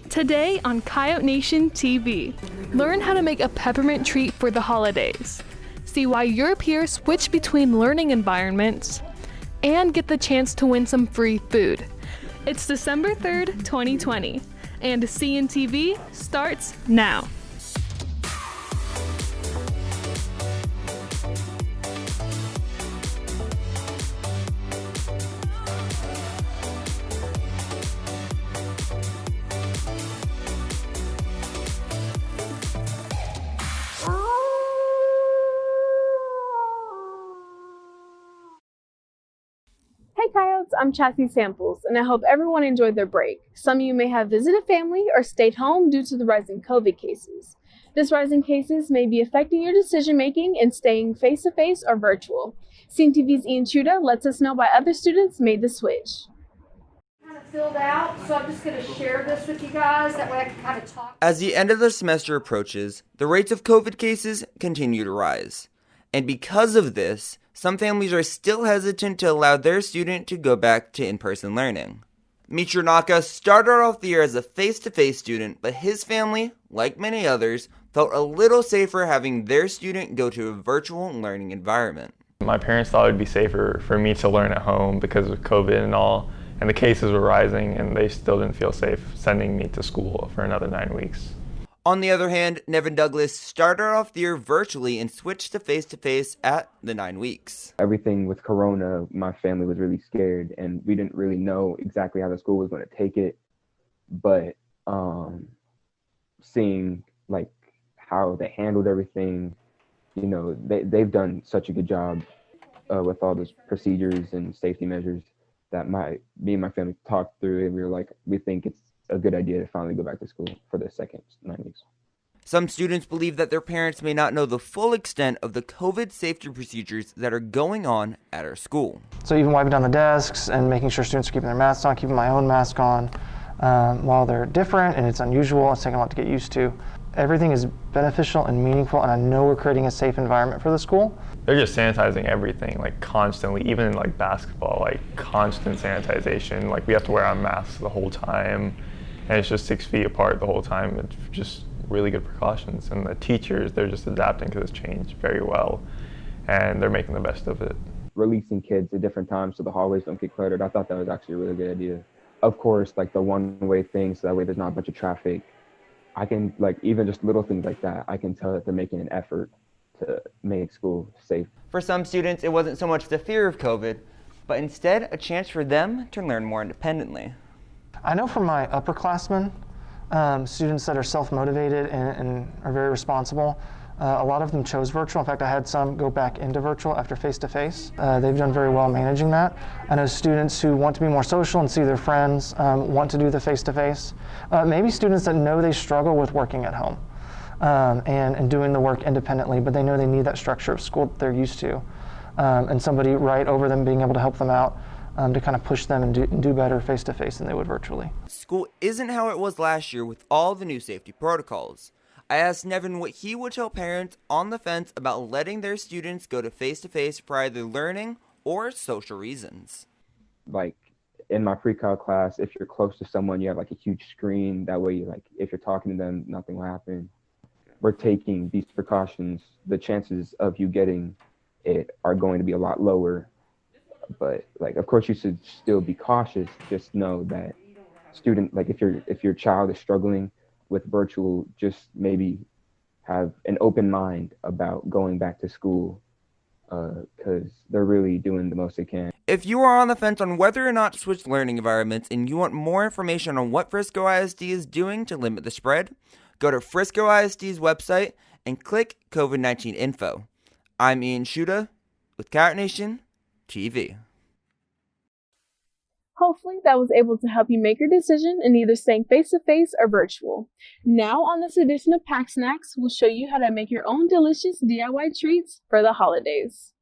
Today on Coyote Nation TV, learn how to make a peppermint treat for the holidays. See why your peers switch between learning environments and get the chance to win some free food. It's December 3rd, 2020, and CNTV starts now. Hey Coyotes, I'm Chassis Samples, and I hope everyone enjoyed their break. Some of you may have visited family or stayed home due to the rising COVID cases. This rising cases may be affecting your decision making in staying face-to-face or virtual. CNTV's Ian Chuda lets us know why other students made the switch. Kind of filled out, so I'm just going to share this with you guys, that way I can kind of talk. As the end of the semester approaches, the rates of COVID cases continue to rise. And because of this, some families are still hesitant to allow their student to go back to in-person learning. Mitra Naka started off the year as a face-to-face student, but his family, like many others, felt a little safer having their student go to a virtual learning environment. My parents thought it would be safer for me to learn at home because of COVID and all, and the cases were rising, and they still didn't feel safe sending me to school for another 9 weeks. On the other hand, Nevin Douglas started off the year virtually and switched to face at the 9 weeks. Everything with Corona, my family was really scared, and we didn't really know exactly how the school was going to take it. But seeing like how they handled everything, you know, they've done such a good job with all those procedures and safety measures that me and my family talked through, and we were like, we think it's a good idea to finally go back to school for the second 9 weeks. Some students believe that their parents may not know the full extent of the COVID safety procedures that are going on at our school. So even wiping down the desks and making sure students are keeping their masks on, keeping my own mask on, while they're different and it's unusual, it's taking a lot to get used to. Everything is beneficial and meaningful, and I know we're creating a safe environment for the school. They're just sanitizing everything, like constantly, even in like basketball, like constant sanitization. Like we have to wear our masks the whole time, and it's just 6 feet apart the whole time. It's just really good precautions, and the teachers, they're just adapting to this change very well, and they're making the best of it. Releasing kids at different times so the hallways don't get cluttered, I thought that was actually a really good idea. Of course, like the one-way thing, so that way there's not a bunch of traffic. I can, like, even just little things like that, I can tell that they're making an effort to make school safe. For some students, it wasn't so much the fear of COVID, but instead a chance for them to learn more independently. I know from my upperclassmen, students that are self-motivated and are very responsible, a lot of them chose virtual. In fact, I had some go back into virtual after face-to-face. They've done very well managing that. I know students who want to be more social and see their friends want to do the face-to-face. Maybe students that know they struggle with working at home and doing the work independently, but they know they need that structure of school that they're used to, and somebody right over them being able to help them out to kind of push them and do better face-to-face than they would virtually. School isn't how it was last year with all the new safety protocols. I asked Nevin what he would tell parents on the fence about letting their students go to face-to-face for either learning or social reasons. Like in my pre-cal class, if you're close to someone, you have like a huge screen. That way, like if you're talking to them, nothing will happen. We're taking these precautions. The chances of you getting it are going to be a lot lower. But like, of course, you should still be cautious. Just know that if your child is struggling with virtual, just maybe have an open mind about going back to school, because they're really doing the most they can. If you are on the fence on whether or not to switch learning environments and you want more information on what Frisco ISD is doing to limit the spread, go to Frisco ISD's website and click COVID-19 info. I'm Ian Chuda with Coyote Nation TV. Hopefully that was able to help you make your decision in either staying face-to-face or virtual. Now on this edition of Pack Snacks, we'll show you how to make your own delicious DIY treats for the holidays.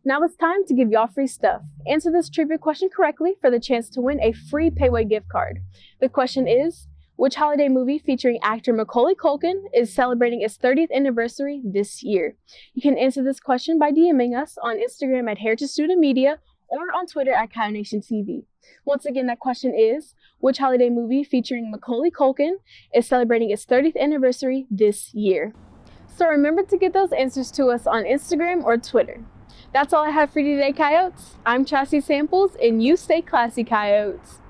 Now it's time to give y'all free stuff. Answer this trivia question correctly for the chance to win a free Payway gift card. The question is, which holiday movie featuring actor Macaulay Culkin is celebrating its 30th anniversary this year? You can answer this question by DMing us on Instagram at Heritage Student Media or on Twitter at Coyote Nation TV. Once again, that question is, which holiday movie featuring Macaulay Culkin is celebrating its 30th anniversary this year? So remember to get those answers to us on Instagram or Twitter. That's all I have for you today, Coyotes. I'm Chassie Samples, and you stay classy, Coyotes.